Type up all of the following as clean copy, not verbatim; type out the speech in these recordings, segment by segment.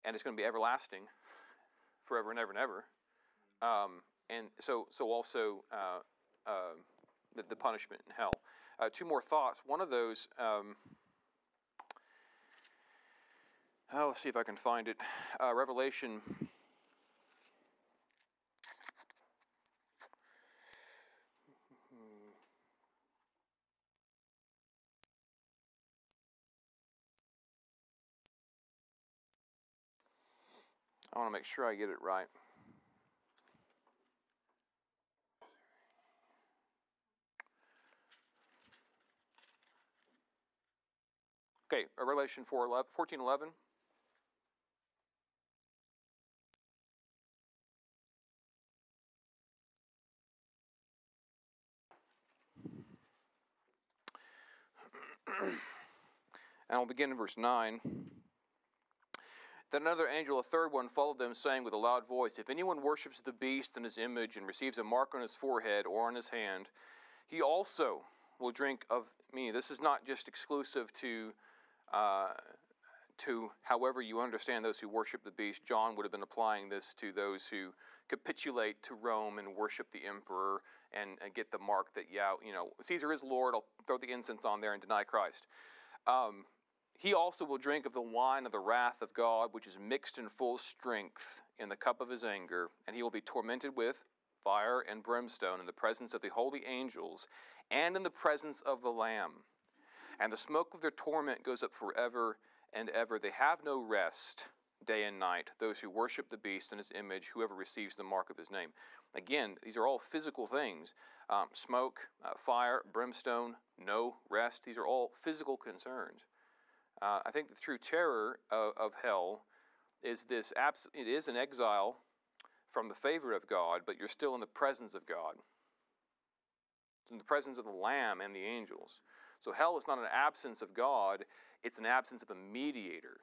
and it's going to be everlasting, forever and ever and ever. And so also the punishment in hell. Two more thoughts. One of those, I'll see if I can find it. Revelation. I want to make sure I get it right. Okay, Revelation 14:11. And I'll begin in verse 9. Then another angel, a third one, followed them, saying with a loud voice, if anyone worships the beast and his image and receives a mark on his forehead or on his hand, he also will drink of me. This is not just exclusive to however you understand those who worship the beast. John would have been applying this to those who capitulate to Rome and worship the emperor and get the mark that, Caesar is Lord, I'll throw the incense on there and deny Christ. He also will drink of the wine of the wrath of God, which is mixed in full strength in the cup of his anger, and he will be tormented with fire and brimstone in the presence of the holy angels and in the presence of the Lamb. And the smoke of their torment goes up forever and ever. They have no rest day and night, those who worship the beast and his image, whoever receives the mark of his name. Again, these are all physical things. Smoke, fire, brimstone, no rest. These are all physical concerns. I think the true terror of hell is this. It is an exile from the favor of God, but you're still in the presence of God. It's in the presence of the Lamb and the angels. So hell is not an absence of God, it's an absence of a mediator.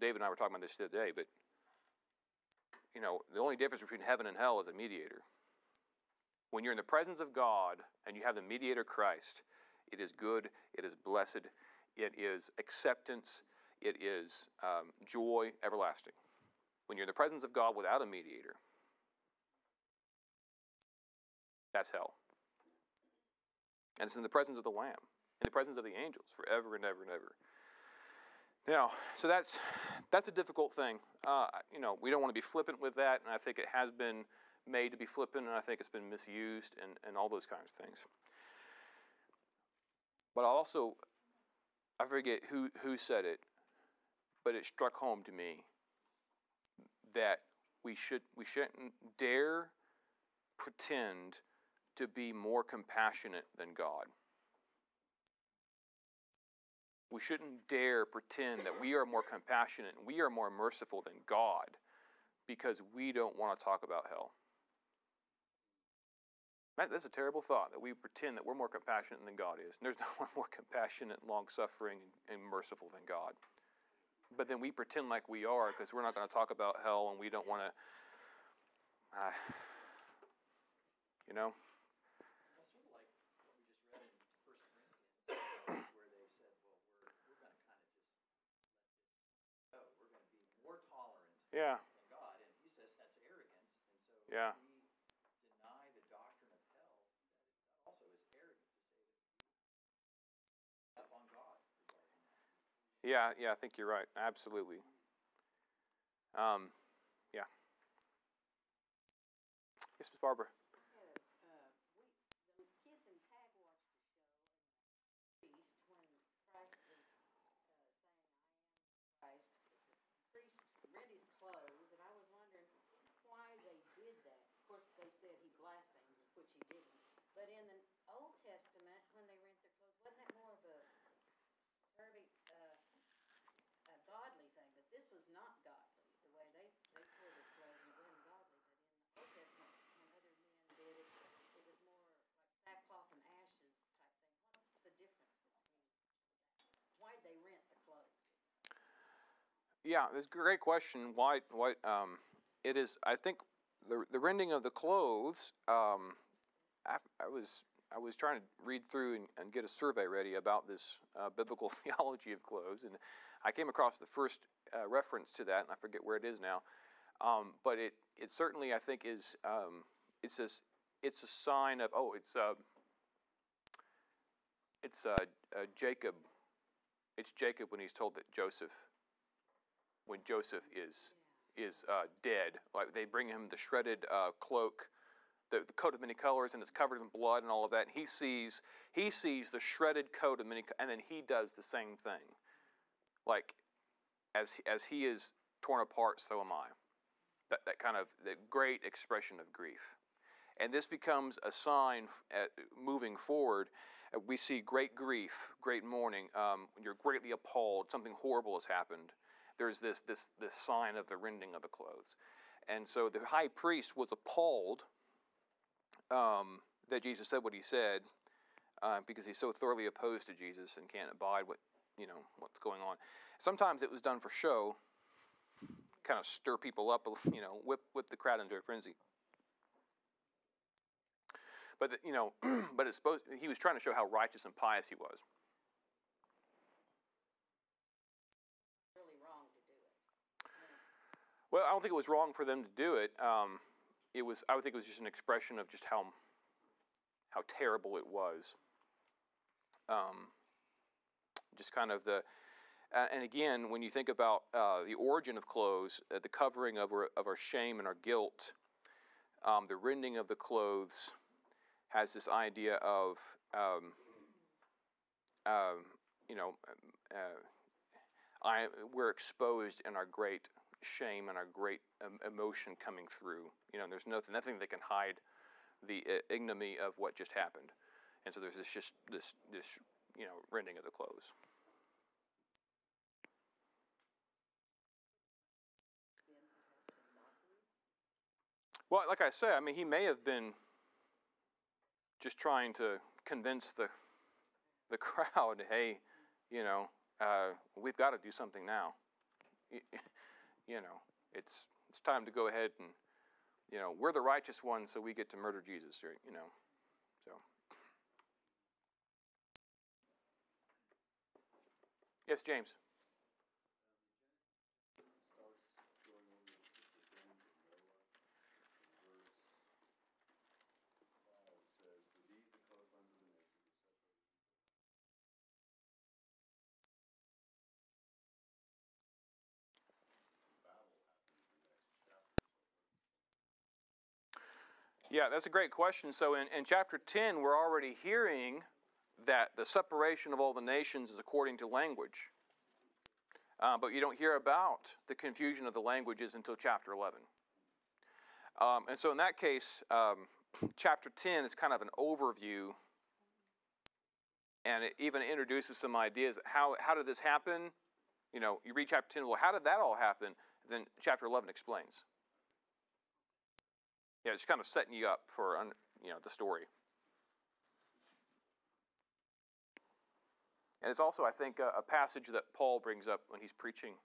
David and I were talking about this the other day, but the only difference between heaven and hell is a mediator. When you're in the presence of God and you have the mediator Christ, it is good, it is blessed, it is acceptance, it is joy everlasting. When you're in the presence of God without a mediator, that's hell. And it's in the presence of the Lamb, in the presence of the angels, forever and ever and ever. Now, so that's a difficult thing. We don't want to be flippant with that, and I think it has been made to be flippant, and I think it's been misused, and all those kinds of things. But I forget who said it, but it struck home to me that we shouldn't dare pretend to be more compassionate than God. We shouldn't dare pretend that we are more compassionate and we are more merciful than God because we don't want to talk about hell. That's a terrible thought, that we pretend that we're more compassionate than God is. And there's no one more compassionate, long-suffering, and merciful than God. But then we pretend like we are because we're not going to talk about hell and we don't want to, It's sort of like what we just read in 1 Corinthians, where they said, well, we're going to kind of just let this go. We're going to be more tolerant than God. And he says that's arrogance. And so if we deny the doctrine of hell, that also is arrogant to say that we up on God regarding that. Yeah, I think you're right. Absolutely. Yes, Ms. Barbara. The kids in tag watched the show and the priest, when Christ was saying, I am Christ, the priest rent his clothes, and I was wondering why they did that. Of course, they said he blasphemed, which he didn't. But in the Old Testament, when they rent their clothes, wasn't that more of a godly thing? But this was not godly, the way they tore their clothes, and it wasn't godly. But in the Old Testament, when other men did it, it was more like sackcloth and ashes type thing. What's the difference between that? Why'd they rent the clothes? Yeah, that's a great question. Why it is, I think, the rending of the clothes, I was I was trying to read through and get a survey ready about this biblical theology of clothes, and I came across the first reference to that, and I forget where it is now. But it certainly, I think, is it's a sign of Jacob. It's Jacob when he's told that when Joseph is dead, like they bring him the shredded cloak, the coat of many colors, and it's covered in blood and all of that. And he sees the shredded coat of many, and then he does the same thing. Like as he is torn apart, so am I. That kind of the great expression of grief. And this becomes a sign moving forward. We see great grief, great mourning. When you're greatly appalled, something horrible has happened. There's this sign of the rending of the clothes. And so the high priest was appalled that Jesus said what he said, because he's so thoroughly opposed to Jesus and can't abide what's going on. Sometimes it was done for show, kind of stir people up, whip the crowd into a frenzy. But but he was trying to show how righteous and pious he was. Really wrong to do it. Well, I don't think it was wrong for them to do it. I would think it was just an expression of just how terrible it was. Just kind of and again, when you think about the origin of clothes, the covering of our shame and our guilt, the rending of the clothes has this idea of, we're exposed in our great shame and our great emotion coming through. There's nothing that can hide the ignominy of what just happened, and so there's this rending of the clothes. Well, like I say, I mean, he may have been just trying to convince the crowd, hey, we've got to do something now. It's time to go ahead and, we're the righteous ones, so we get to murder Jesus, so. Yes, James. Yeah, that's a great question. So in chapter 10, we're already hearing that the separation of all the nations is according to language. But you don't hear about the confusion of the languages until chapter 11. And so in that case, chapter 10 is kind of an overview, and it even introduces some ideas. How did this happen? You read chapter 10, well, how did that all happen? Then chapter 11 explains. Yeah, it's kind of setting you up for the story. And it's also, I think, a passage that Paul brings up when he's preaching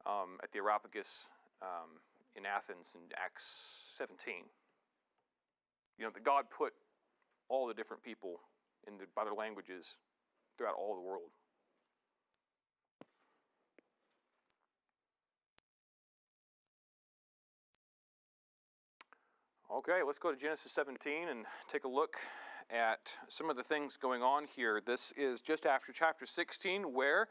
at the Areopagus in Athens in Acts 17. That God put all the different people by their languages throughout all the world. Okay, let's go to Genesis 17 and take a look at some of the things going on here. This is just after chapter 16, where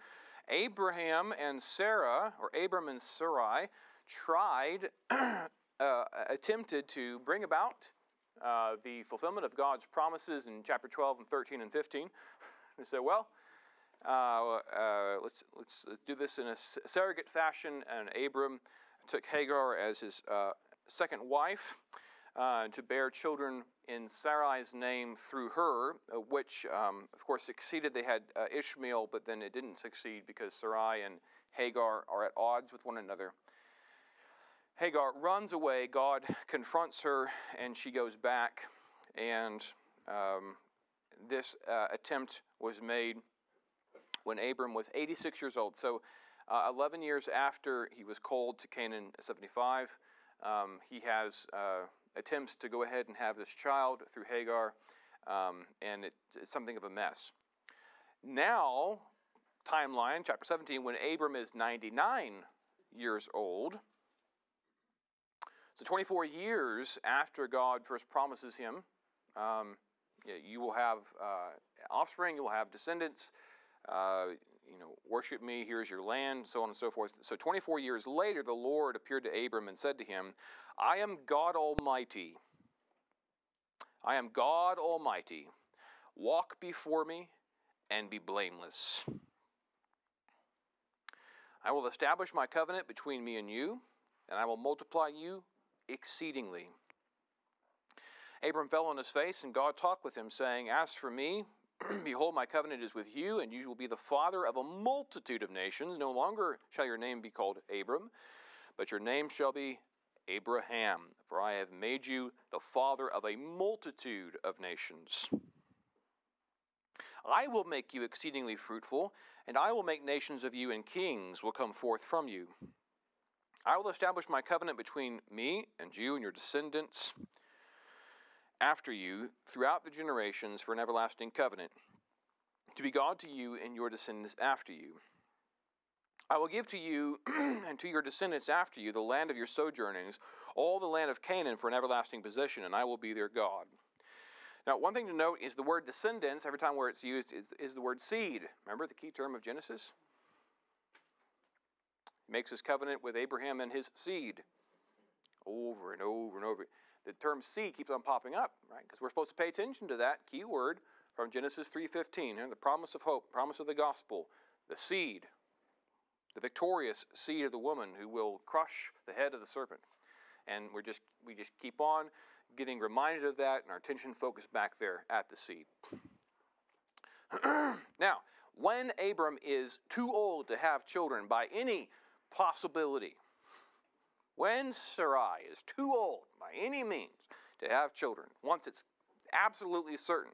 Abram and Sarai attempted to bring about the fulfillment of God's promises in chapter 12 and 13 and 15. They said, well, let's do this in a surrogate fashion, and Abram took Hagar as his second wife, to bear children in Sarai's name through her, which, of course, succeeded. They had Ishmael, but then it didn't succeed because Sarai and Hagar are at odds with one another. Hagar runs away. God confronts her, and she goes back. And this attempt was made when Abram was 86 years old. So 11 years after he was called to Canaan, 75, he has attempts to go ahead and have this child through Hagar. and it's something of a mess. Now, timeline, chapter 17, when Abram is 99 years old, so 24 years after God first promises him, you will have offspring, you will have descendants, worship me, here's your land, so on and so forth. So 24 years later, the Lord appeared to Abram and said to him, I am God Almighty. I am God Almighty. Walk before me and be blameless. I will establish my covenant between me and you, and I will multiply you exceedingly. Abram fell on his face, and God talked with him, saying, As for me, behold, my covenant is with you, and you will be the father of a multitude of nations. No longer shall your name be called Abram, but your name shall be Abraham, for I have made you the father of a multitude of nations. I will make you exceedingly fruitful, and I will make nations of you, and kings will come forth from you. I will establish my covenant between me and you and your descendants after you throughout the generations for an everlasting covenant, to be God to you and your descendants after you. I will give to you and to your descendants after you the land of your sojournings, all the land of Canaan for an everlasting possession, and I will be their God. Now, one thing to note is the word descendants, every time where it's used, is the word seed. Remember the key term of Genesis? He makes his covenant with Abraham and his seed. Over and over and over. The term seed keeps on popping up, right? Because we're supposed to pay attention to that key word from Genesis 3:15, the promise of hope, promise of the gospel, the seed, the victorious seed of the woman who will crush the head of the serpent. And we just keep on getting reminded of that, and our attention focused back there at the seed. Now, when Abram is too old to have children by any possibility, when Sarai is too old by any means to have children, once it's absolutely certain,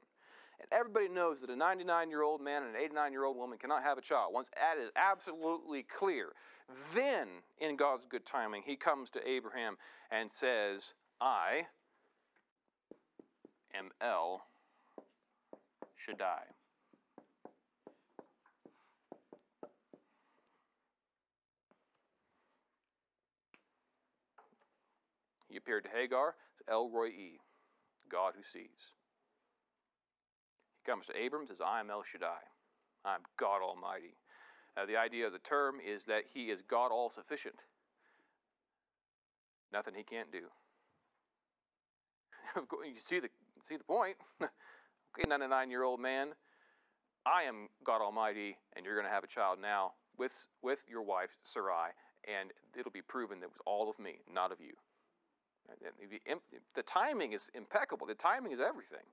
and everybody knows that a 99-year-old man and an 89-year-old woman cannot have a child, once that is absolutely clear, then, in God's good timing, he comes to Abraham and says, I am El Shaddai. He appeared to Hagar, El Roi, God who sees. He comes to Abram and says, I am El Shaddai. I am God Almighty. The idea of the term is that he is God all-sufficient. Nothing he can't do. You see the point. Okay, 99-year-old man, I am God Almighty, and you're going to have a child now with your wife, Sarai, and it'll be proven that it was all of me, not of you. The timing is impeccable. The timing is everything.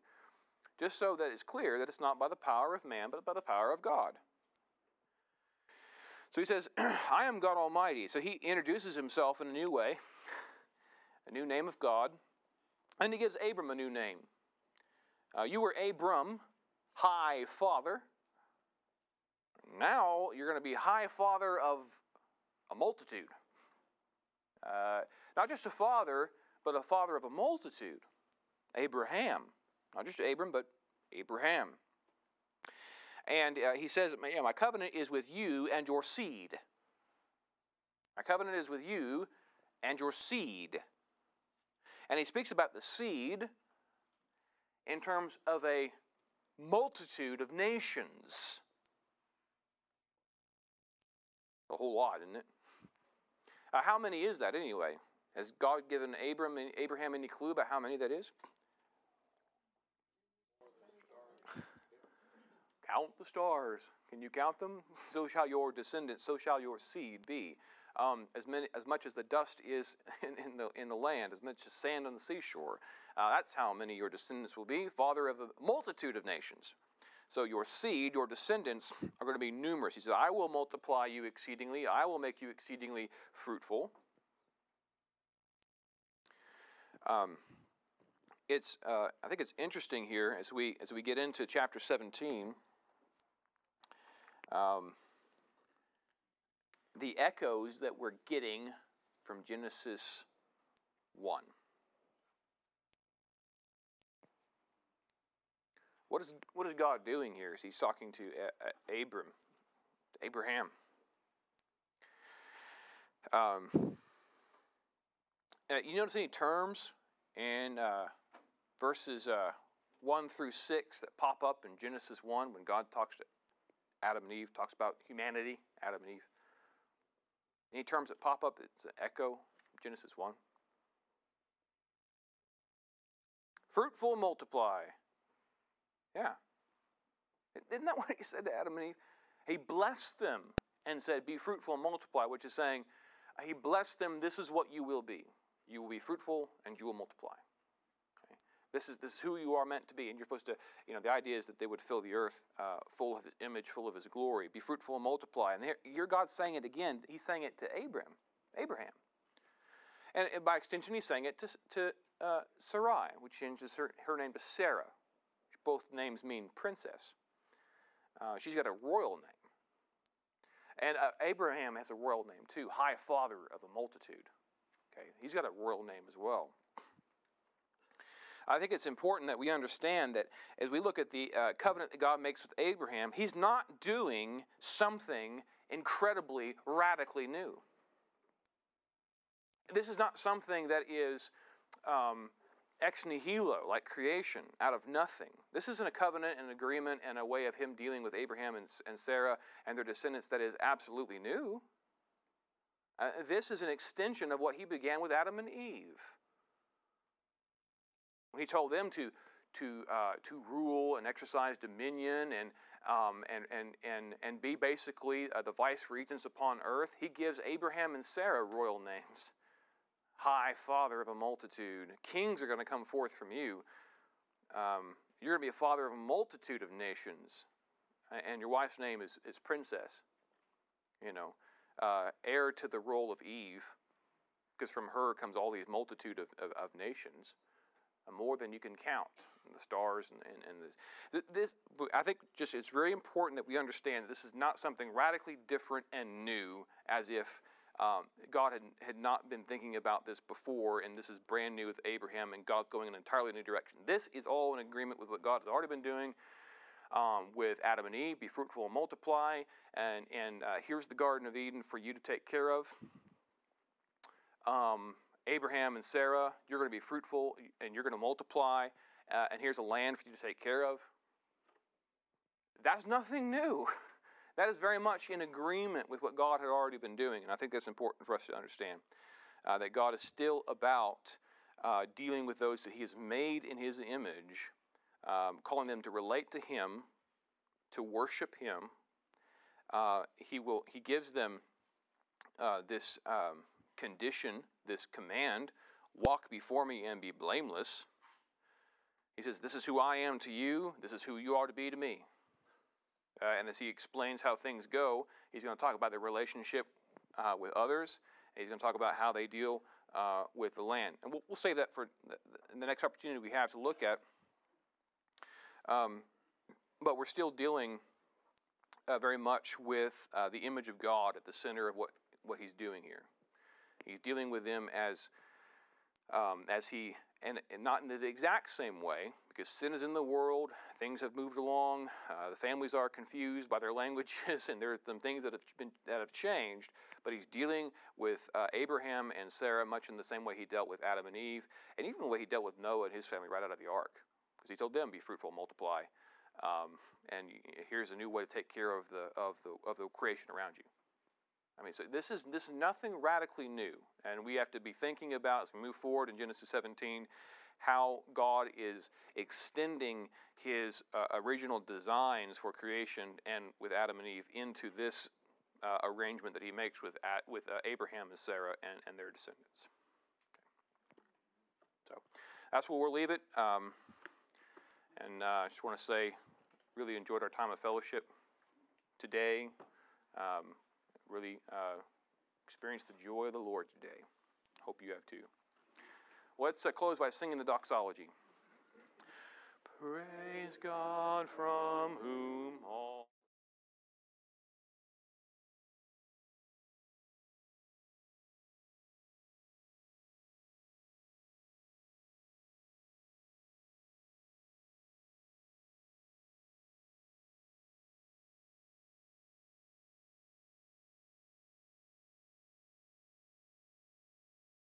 Just so that it's clear that it's not by the power of man, but by the power of God. So he says, I am God Almighty. So he introduces himself in a new way, a new name of God, and he gives Abram a new name. You were Abram, High Father. Now you're going to be High Father of a multitude. Not just a father, but a father of a multitude. Abraham. Not just Abram, but Abraham. And he says, my covenant is with you and your seed. My covenant is with you and your seed. And he speaks about the seed in terms of a multitude of nations. A whole lot, isn't it? How many is that anyway? Has God given Abraham any clue about how many that is? Count the stars. Can you count them? So shall your descendants, so shall your seed be. As much as the dust is in the land, as much as sand on the seashore. That's how many your descendants will be. Father of a multitude of nations. So your seed, your descendants, are going to be numerous. He says, I will multiply you exceedingly. I will make you exceedingly fruitful. I think it's interesting here as we get into chapter 17. The echoes that we're getting from Genesis 1. What is God doing here? He's talking to Abraham. You notice any terms in verses 1 through 6 that pop up in Genesis 1 when God talks to Adam and Eve, talks about humanity, Adam and Eve? Any terms that pop up, it's an echo, Genesis 1. Fruitful, multiply. Yeah. Isn't that what he said to Adam and Eve? He blessed them and said, be fruitful and multiply, which is saying, he blessed them, this is what you will be. You will be fruitful and you will multiply. Okay? This is who you are meant to be. And you're supposed to, the idea is that they would fill the earth full of his image, full of his glory. Be fruitful and multiply. And here God's saying it again. He's saying it to Abraham. And by extension, he's saying it to Sarai, which changes her name to Sarah. Both names mean princess. She's got a royal name. And Abraham has a royal name too, high father of a multitude. Okay, he's got a royal name as well. I think it's important that we understand that as we look at the covenant that God makes with Abraham, he's not doing something incredibly, radically new. This is not something that is ex nihilo, like creation, out of nothing. This isn't a covenant, an agreement, and a way of him dealing with Abraham and Sarah and their descendants that is absolutely new. This is an extension of what he began with Adam and Eve. When he told them to rule and exercise dominion and be basically the vice regents upon earth, he gives Abraham and Sarah royal names. High father of a multitude. Kings are going to come forth from you. You're going to be a father of a multitude of nations. And your wife's name is princess. Heir to the role of Eve. Because from her comes all these multitude of nations. More than you can count. The stars and this. I think just it's very important that we understand that this is not something radically different and new, as if God had not been thinking about this before, and this is brand new with Abraham, and God's going in an entirely new direction. This is all in agreement with what God has already been doing with Adam and Eve. Be fruitful and multiply, and here's the Garden of Eden for you to take care of. Abraham and Sarah, you're going to be fruitful, and you're going to multiply, and here's a land for you to take care of. That's nothing new. That is very much in agreement with what God had already been doing, and I think that's important for us to understand, that God is still about dealing with those that he has made in his image, calling them to relate to him, to worship him. He gives them this condition, this command, walk before me and be blameless. He says, this is who I am to you, this is who you are to be to me. And as he explains how things go, he's going to talk about their relationship with others. And he's going to talk about how they deal with the land. And we'll save that for the next opportunity we have to look at. But we're still dealing very much with the image of God at the center of what he's doing here. He's dealing with them as he, and not in the exact same way, because sin is in the world, things have moved along, the families are confused by their languages, and there's some things that have changed, but he's dealing with Abraham and Sarah much in the same way he dealt with Adam and Eve, and even the way he dealt with Noah and his family right out of the ark, because he told them, be fruitful, multiply, and here's a new way to take care of the creation around you. I mean, so this is nothing radically new, and we have to be thinking about, as we move forward in Genesis 17, how God is extending his original designs for creation and with Adam and Eve into this arrangement that he makes with Abraham and Sarah and their descendants. Okay. So that's where we'll leave it. And I just want to say, really enjoyed our time of fellowship today. Really experienced the joy of the Lord today. Hope you have too. Let's close by singing the doxology. Praise God from whom all